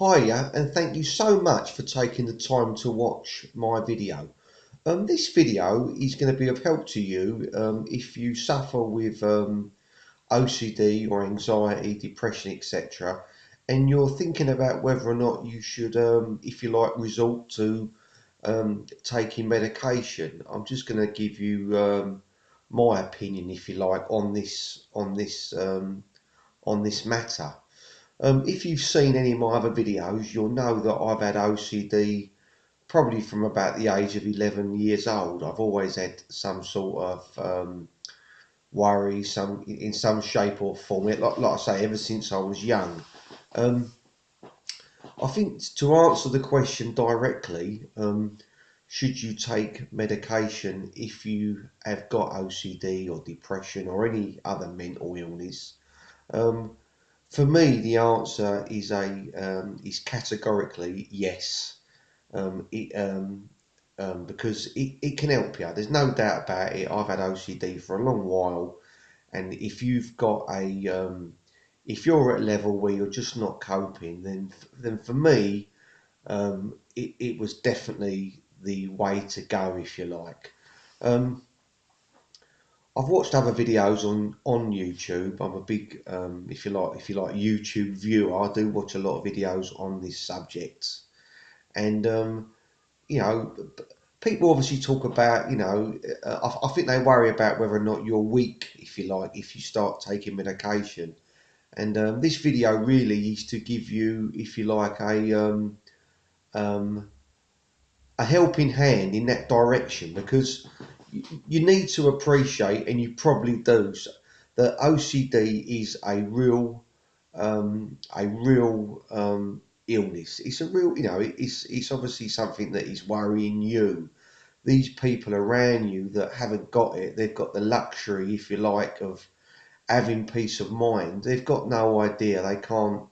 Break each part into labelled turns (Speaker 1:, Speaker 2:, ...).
Speaker 1: Hiya, and thank you so much for taking the time to watch my video. This video is going to be of help to you if you suffer with OCD or anxiety, depression, etc., and you're thinking about whether or not you should, if you like, resort to taking medication. I'm just going to give you my opinion, if you like, on this matter. If you've seen any of my other videos, you'll know that I've had OCD probably from about the age of 11 years old. I've always had some sort of worry, in some shape or form. Like I say, ever since I was young. Um, I think to answer the question directly, should you take medication if you have got OCD or depression or any other mental illness? Um, For me, the answer is categorically yes. Because it can help you. There's no doubt about it. I've had OCD for a long while, and if you're at a level where you're just not coping, then for me, it was definitely the way to go, if you like. Um, I've watched other videos on YouTube. I'm a big, if you like, YouTube viewer. I do watch a lot of videos on this subject, and you know, people obviously talk about, I think they worry about whether or not you're weak, if you like, if you start taking medication. And this video really is to give you, if you like, um, a helping hand in that direction, because you need to appreciate, and you probably do, that OCD is a real illness. It's a real, it's obviously something that is worrying you. These people around you that haven't got it, they've got the luxury, if you like, of having peace of mind. They've got no idea. They can't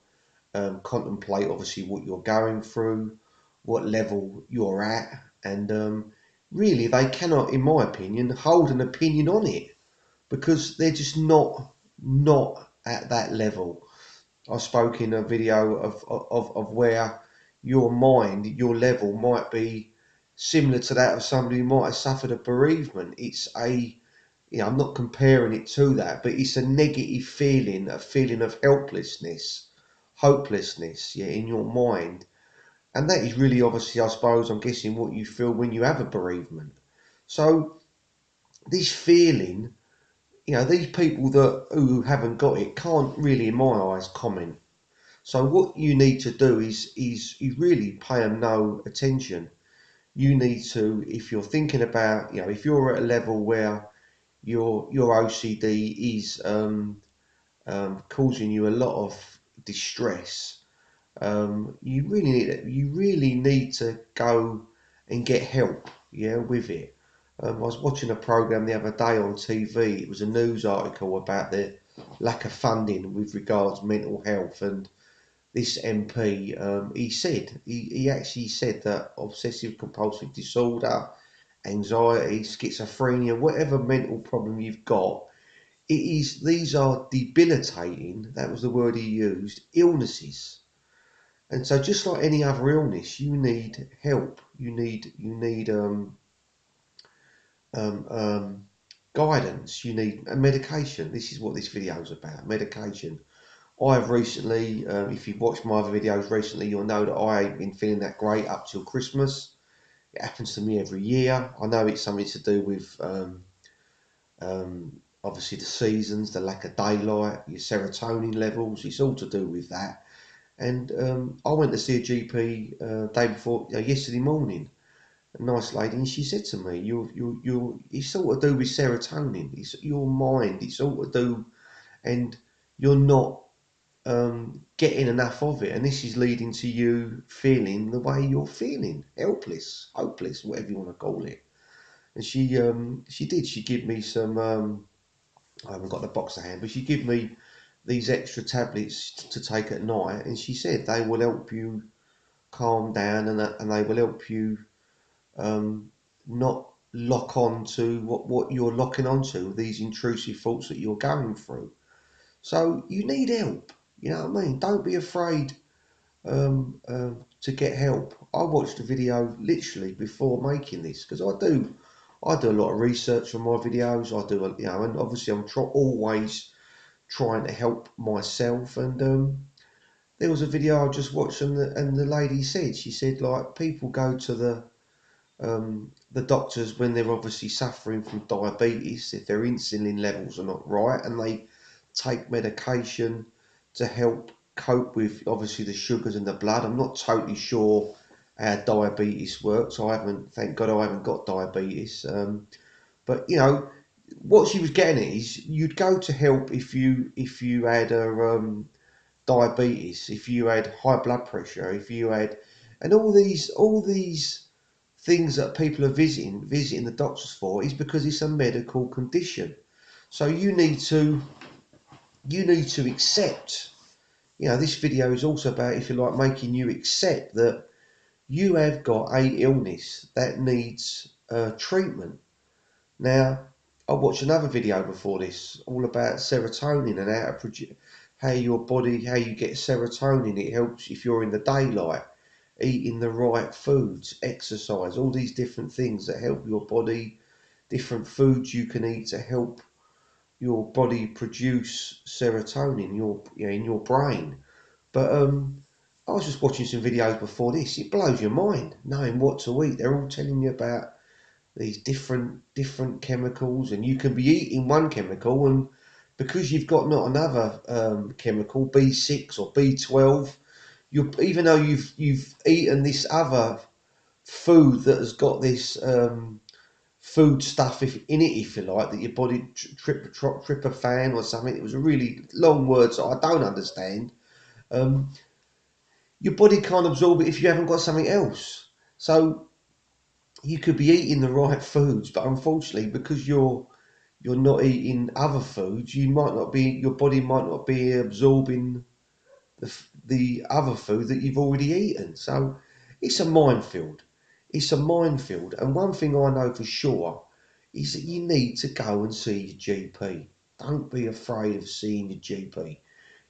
Speaker 1: contemplate obviously what you're going through, what level you're at, and really they cannot, in my opinion, hold an opinion on it because they're just not at that level. I spoke in a video of where your mind, your level might be similar to that of somebody who might have suffered a bereavement. I'm not comparing it to that, but it's a negative feeling, a feeling of helplessness, hopelessness, yeah, in your mind. And that is really obviously, I suppose, I'm guessing what you feel when you have a bereavement. So this feeling, these people who haven't got it can't really, in my eyes, comment. So what you need to do is you really pay them no attention. You need to, if you're thinking about, if you're at a level where your OCD is causing you a lot of distress, you really need to go and get help, yeah, with it. I was watching a program the other day on TV. It was a news article about the lack of funding with regards mental health, and this MP, he actually said that obsessive compulsive disorder, anxiety, schizophrenia, whatever mental problem you've got, these are debilitating, that was the word he used, illnesses. And so just like any other illness, you need help. You need um, um, guidance. You need a medication. This is what this video is about, medication. I've recently, if you've watched my other videos recently, you'll know that I ain't been feeling that great up till Christmas. It happens to me every year. I know it's something to do with obviously the seasons, the lack of daylight, your serotonin levels. It's all to do with that. And I went to see a GP day before, yesterday morning. A nice lady, and she said to me, it's all to do with serotonin. It's your mind. It's all to do, and you're not getting enough of it, and this is leading to you feeling the way you're feeling, helpless, hopeless, whatever you want to call it. And she gave me some. I haven't got the box to hand, but she gave me these extra tablets to take at night, and she said they will help you calm down, and they will help you not lock on to what you're locking onto, these intrusive thoughts that you're going through. So you need help. You know what I mean? Don't be afraid to get help. I watched the video literally before making this because I do a lot of research on my videos. And obviously always trying to help myself. And there was a video I just watched, and the lady said, she said, like, people go to the doctors when they're obviously suffering from diabetes, if their insulin levels are not right, and they take medication to help cope with obviously the sugars in the blood. I'm not totally sure how diabetes works. Thank God, I haven't got diabetes. But what she was getting at is you'd go to help if you had a diabetes, if you had high blood pressure, if you had, and all these things that people are visiting the doctors for is because it's a medical condition. So you need to accept. This video is also about, if you like, making you accept that you have got a illness that needs treatment. Now, I watched another video before this, all about serotonin and how you get serotonin. It helps if you're in the daylight, eating the right foods, exercise, all these different things that help your body, different foods you can eat to help your body produce serotonin in your brain. But I was just watching some videos before this. It blows your mind knowing what to eat. They're all telling you about these different chemicals, and you can be eating one chemical, and because you've got not another chemical, B6 or B12, even though you've eaten this other food that has got this food stuff in it, if you like, that your body tryptophan or something. It was a really long word, so I don't understand. Um, your body can't absorb it if you haven't got something else. So you could be eating the right foods, but unfortunately, because you're not eating other foods, your body might not be absorbing the other food that you've already eaten. So it's a minefield. It's a minefield. And one thing I know for sure is that you need to go and see your GP. Don't be afraid of seeing your GP.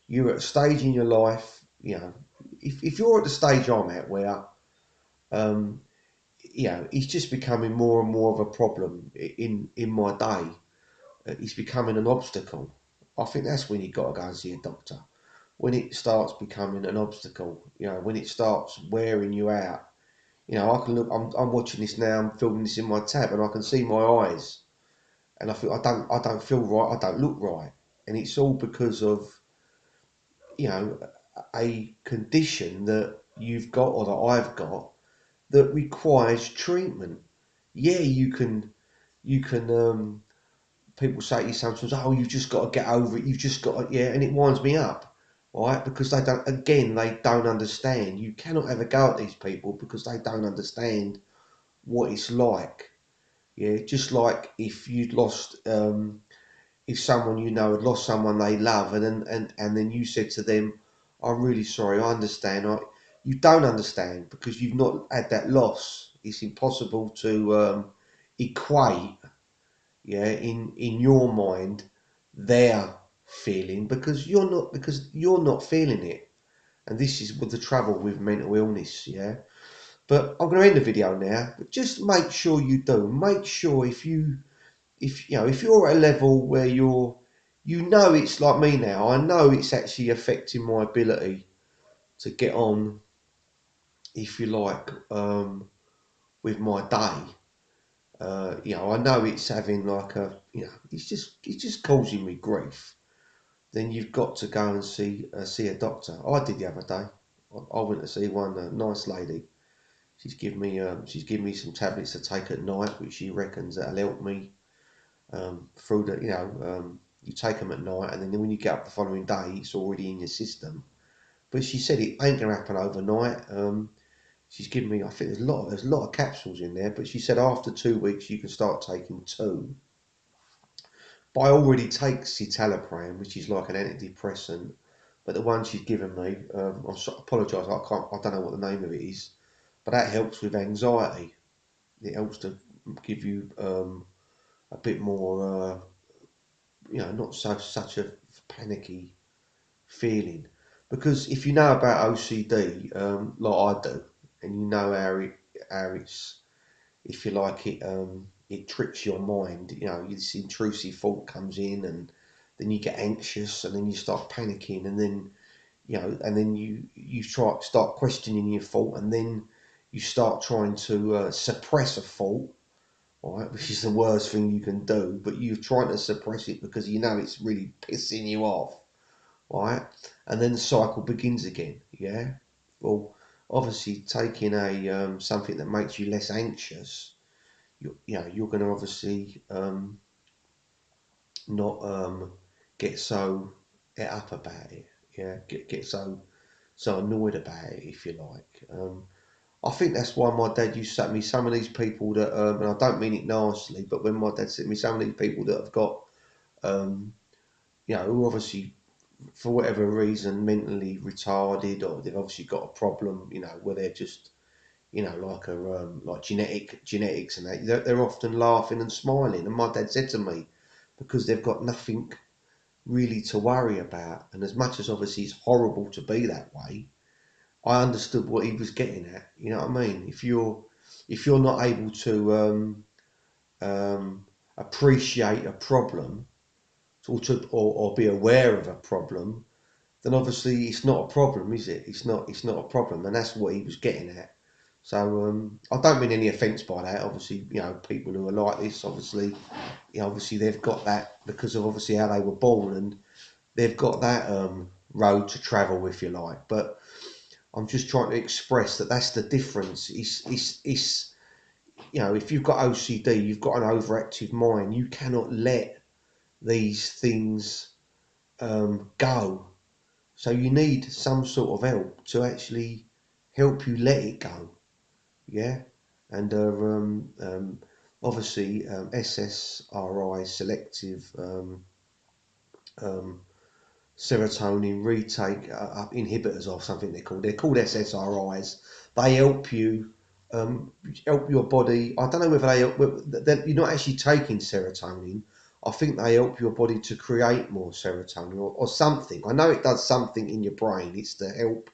Speaker 1: You're at a stage in your life, if you're at the stage I'm at where, um, it's just becoming more and more of a problem in my day. It's becoming an obstacle. I think that's when you've got to go and see a doctor. When it starts becoming an obstacle, when it starts wearing you out. I can look. I'm watching this now. I'm filming this in my tab, and I can see my eyes, and I feel I don't feel right. I don't look right, and it's all because of you know a condition that you've got or that I've got that requires treatment. Yeah, you can. People say to you sometimes, "Oh, you've just got to get over it. You've just got to," yeah, and it winds me up, right? Because they don't understand. You cannot ever go at these people because they don't understand what it's like. Yeah, just like if you'd lost, if someone had lost someone they love, and then you said to them, "I'm really sorry. I understand." You don't understand because you've not had that loss. It's impossible to equate, yeah, in your mind, their feeling because you're not feeling it. And this is with the trouble with mental illness, yeah. But I'm going to end the video now. But just make sure you do. Make sure if you're at a level where it's like me now. I know it's actually affecting my ability to get on, if you like, with my day. I know it's having like it's just causing me grief. Then you've got to go and see a doctor. I did the other day. I went to see one nice lady. She's given me some tablets to take at night, which she reckons that'll help me through the you take them at night, and then when you get up the following day, it's already in your system. But she said it ain't gonna happen overnight. She's given me, I think there's a lot of capsules in there, but she said after 2 weeks you can start taking two. But I already take citalopram, which is like an antidepressant. But the one she's given me, apologise, I don't know what the name of it is, but that helps with anxiety. It helps to give you a bit more, not such a panicky feeling. because if you know about OCD, like I do, and you know how it's, if you like it, it tricks your mind. You know, this intrusive thought comes in, and then you get anxious, and then you start panicking, and then you start questioning your thought, and then you start trying to suppress a thought, right, which is the worst thing you can do. But you're trying to suppress it because you know it's really pissing you off, right? And then the cycle begins again. Yeah. Well, obviously, taking a something that makes you less anxious, you're going to obviously not get so et up about it. Yeah, get so annoyed about it, if you like. I think that's why my dad used to say to me, some of these people that, and I don't mean it nicely, but when my dad said to me, some of these people that have got, um, who obviously, for whatever reason, mentally retarded, or they've obviously got a problem, where they're just, like genetics and that, they're often laughing and smiling. And my dad said to me, because they've got nothing really to worry about, and as much as obviously it's horrible to be that way, I understood what he was getting at. You know what I mean? If you're not able to appreciate a problem, or be aware of a problem, then obviously it's not a problem, is it? It's not a problem, and that's what he was getting at. So I don't mean any offence by that. Obviously, people who are like this, obviously, obviously they've got that because of obviously how they were born, and they've got that road to travel, if you like. But I'm just trying to express that that's the difference. It's if you've got OCD, you've got an overactive mind. You cannot let these things go. So you need some sort of help to actually help you let it go. Yeah, and obviously SSRI, selective um, serotonin retake inhibitors, or something they're called SSRIs. They um, help your body. I don't know whether they help, you're not actually taking serotonin. I think they help your body to create more serotonin, or something. I know it does something in your brain. It's to help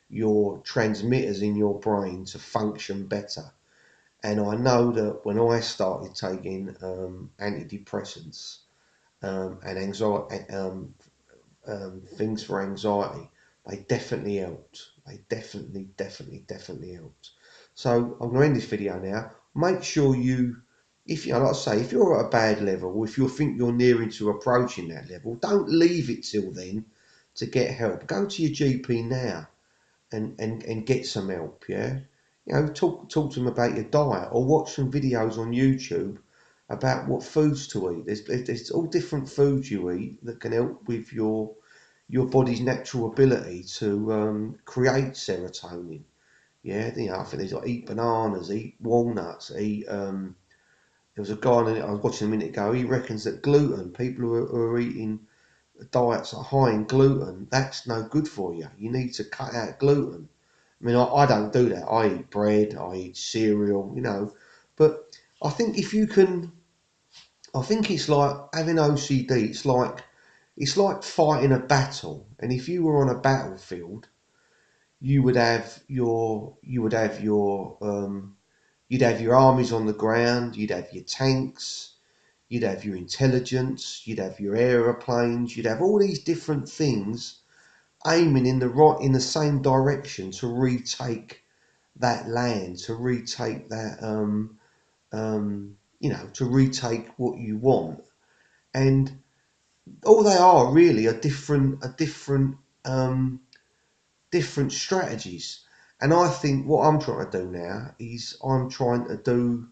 Speaker 1: your transmitters in your brain to function better. And I know that when I started taking antidepressants and anxiety, things for anxiety, they definitely helped. They definitely helped. So I'm going to end this video now. Make sure like I say, if you're at a bad level, or if you think you're nearing to approaching that level, don't leave it till then to get help. Go to your GP now and get some help. Yeah, talk to them about your diet, or watch some videos on YouTube about what foods to eat. There's all different foods you eat that can help with your body's natural ability to create serotonin. Yeah, I think there's like eat bananas, eat walnuts, eat. There was a guy I was watching a minute ago. He reckons that gluten, people who are eating diets are high in gluten, that's no good for you. You need to cut out gluten. I mean, I don't do that. I eat bread, I eat cereal, But I think if you can, I think it's like having OCD. It's like fighting a battle. And if you were on a battlefield, you'd have your armies on the ground, you'd have your tanks, you'd have your intelligence, you'd have your aeroplanes, you'd have all these different things aiming in the same direction to retake that land, to retake that to retake what you want. And all they are really are um, different strategies. And I think what I'm trying to do now is I'm trying to do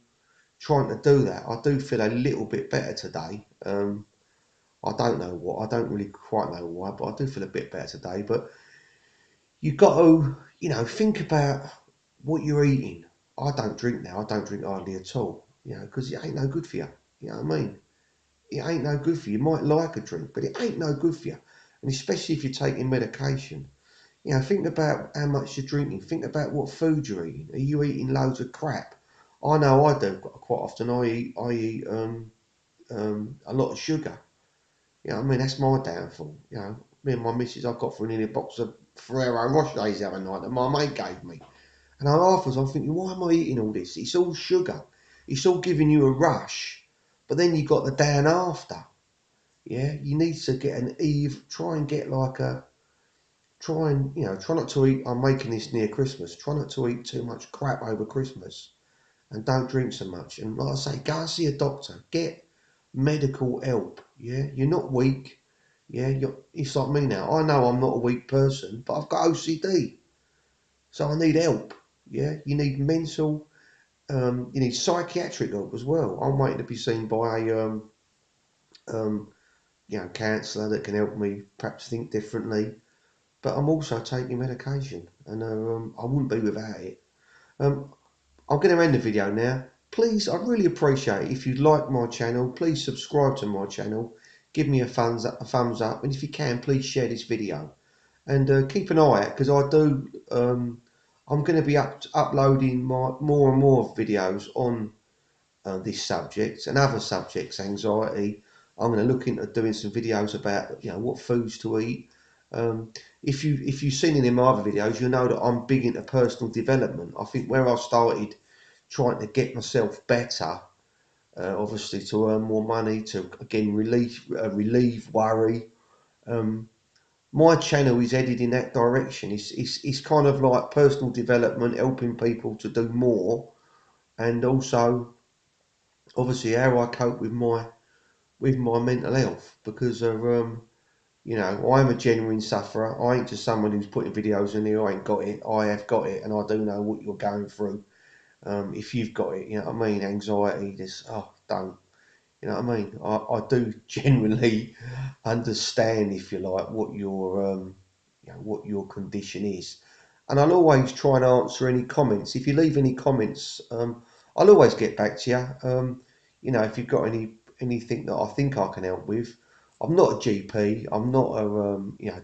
Speaker 1: that. I do feel a little bit better today. I don't know what. I don't really quite know why, but I do feel a bit better today. But you've got to, think about what you're eating. I don't drink now. I don't drink hardly at all, because it ain't no good for you. You know what I mean? It ain't no good for you. You might like a drink, but it ain't no good for you. And especially if you're taking medication. Think about how much you're drinking. Think about what food you're eating. Are you eating loads of crap? I know I do quite often. I eat a lot of sugar. I mean, that's my downfall. Me and my missus, I got for nearly a box of Ferrero Rochers the other night that my mate gave me. And afterwards I'm thinking, why am I eating all this? It's all sugar. It's all giving you a rush. But then you got the down after. Yeah, you need to get an eve. Try and get like a. Try and try not to eat. I'm making this near Christmas. Try not to eat too much crap over Christmas, and don't drink so much. And like I say, go and see a doctor. Get medical help. Yeah, you're not weak. Yeah, it's like me now. I know I'm not a weak person, but I've got OCD, so I need help. Yeah, you need mental. You need psychiatric help as well. I'm waiting to be seen by a um, counsellor that can help me perhaps think differently. But I'm also taking medication, and I wouldn't be without it. Um, I'm going to end the video now. Please, I'd really appreciate it if you'd like my channel. Please subscribe to my channel. Give me a thumbs up, and if you can, please share this video. And keep an eye out, because I do. I'm going to be uploading more and more videos on this subject and other subjects, anxiety. I'm going to look into doing some videos about what foods to eat. If you've seen any of my other videos, you'll know that I'm big into personal development. I think where I started trying to get myself better, obviously to earn more money, to again relieve worry. Um, my channel is headed in that direction. It's kind of like personal development, helping people to do more, and also obviously how I cope with my mental health, because of I'm a genuine sufferer. I ain't just someone who's putting videos in here. I ain't got it. I have got it, and I do know what you're going through. If you've got it, you know what I mean. Anxiety, this don't. You know what I mean? I do genuinely understand, if you like, what your condition is, and I'll always try and answer any comments. If you leave any comments, I'll always get back to you. If you've got anything that I think I can help with. I'm not a GP. I'm not a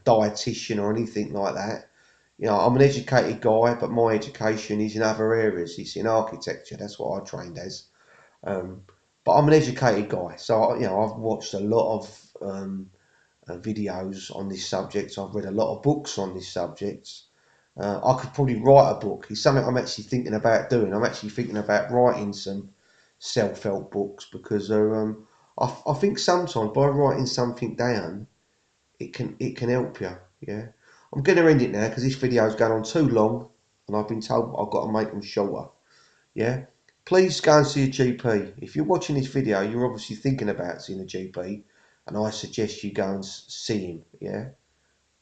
Speaker 1: dietitian or anything like that. I'm an educated guy, but my education is in other areas. It's in architecture. That's what I trained as. Um, but I'm an educated guy, so I've watched a lot of videos on this subject. I've read a lot of books on this subject. I could probably write a book. It's something I'm actually thinking about doing. I'm actually thinking about writing some self-help books, because I think sometimes by writing something down, it can help you. Yeah, I'm going to end it now because this video's going on too long, and I've been told I've got to make them shorter. Yeah, please go and see a GP. If you're watching this video, you're obviously thinking about seeing a GP, and I suggest you go and see him. Yeah,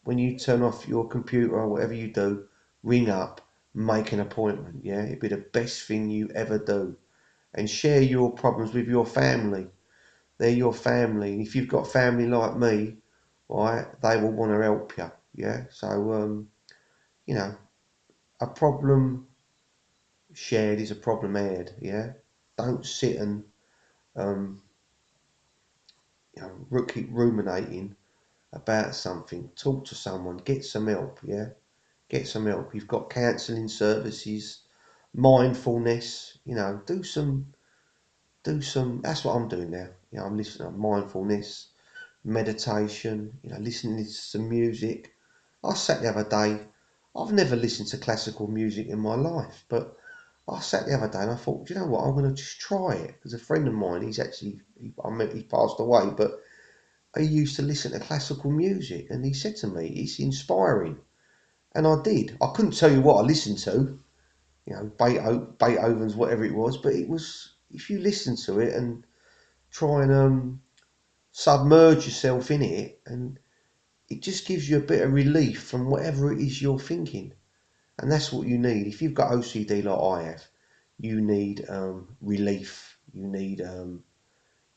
Speaker 1: when you turn off your computer or whatever you do, ring up, make an appointment. Yeah, it'd be the best thing you ever do, and share your problems with your family. They're your family, and if you've got family like me, right, they will want to help you. Yeah, so you know, a problem shared is a problem aired. Yeah, don't sit and um, keep ruminating about something. Talk to someone, get some help. Yeah, get some help. You've got counselling services, mindfulness. Do some. That's what I'm doing now. I'm listening to mindfulness, meditation. Listening to some music. I sat the other day. I've never listened to classical music in my life, but I sat the other day and I thought, do you know what? I'm going to just try it, because a friend of mine, he passed away, but he used to listen to classical music, and he said to me, it's inspiring. And I did. I couldn't tell you what I listened to, Beethoven's, whatever it was, but it was, if you listen to it and try and submerge yourself in it, and it just gives you a bit of relief from whatever it is you're thinking. And that's what you need. If you've got OCD like I have, you need relief. You need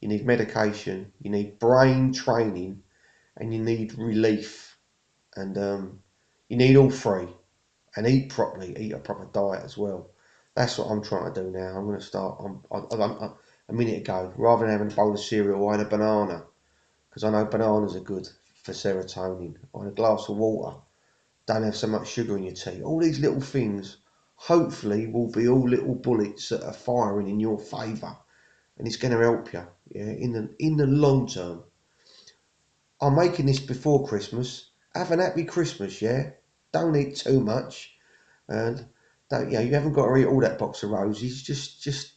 Speaker 1: medication. You need brain training, and you need relief. And you need all three. And eat properly. Eat a proper diet as well. That's what I'm trying to do now. I'm going to start. A minute ago, rather than having a bowl of cereal, I had a banana, because I know bananas are good for serotonin. I had a glass of water. Don't have so much sugar in your tea. All these little things, hopefully, will be all little bullets that are firing in your favour, and it's going to help you. Yeah, in the long term. I'm making this before Christmas. Have an happy Christmas, yeah. don't eat too much, and don't, you know, you haven't got to eat all that box of roses. Just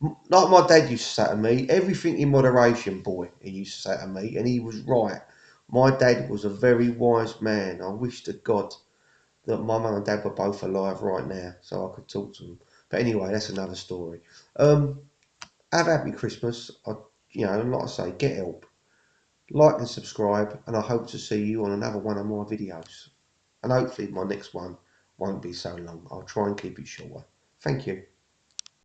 Speaker 1: like my dad used to say to me, everything in moderation, boy. He used to say to me, and he was right. My dad was a very wise man. I wish to God that my mum and dad were both alive right now, so I could talk to them. But anyway, that's another story. Have a happy Christmas. You know, like I say, get help, like and subscribe, and I hope to see you on another one of my videos. And hopefully my next one won't be so long. I'll try and keep it shorter. Thank you.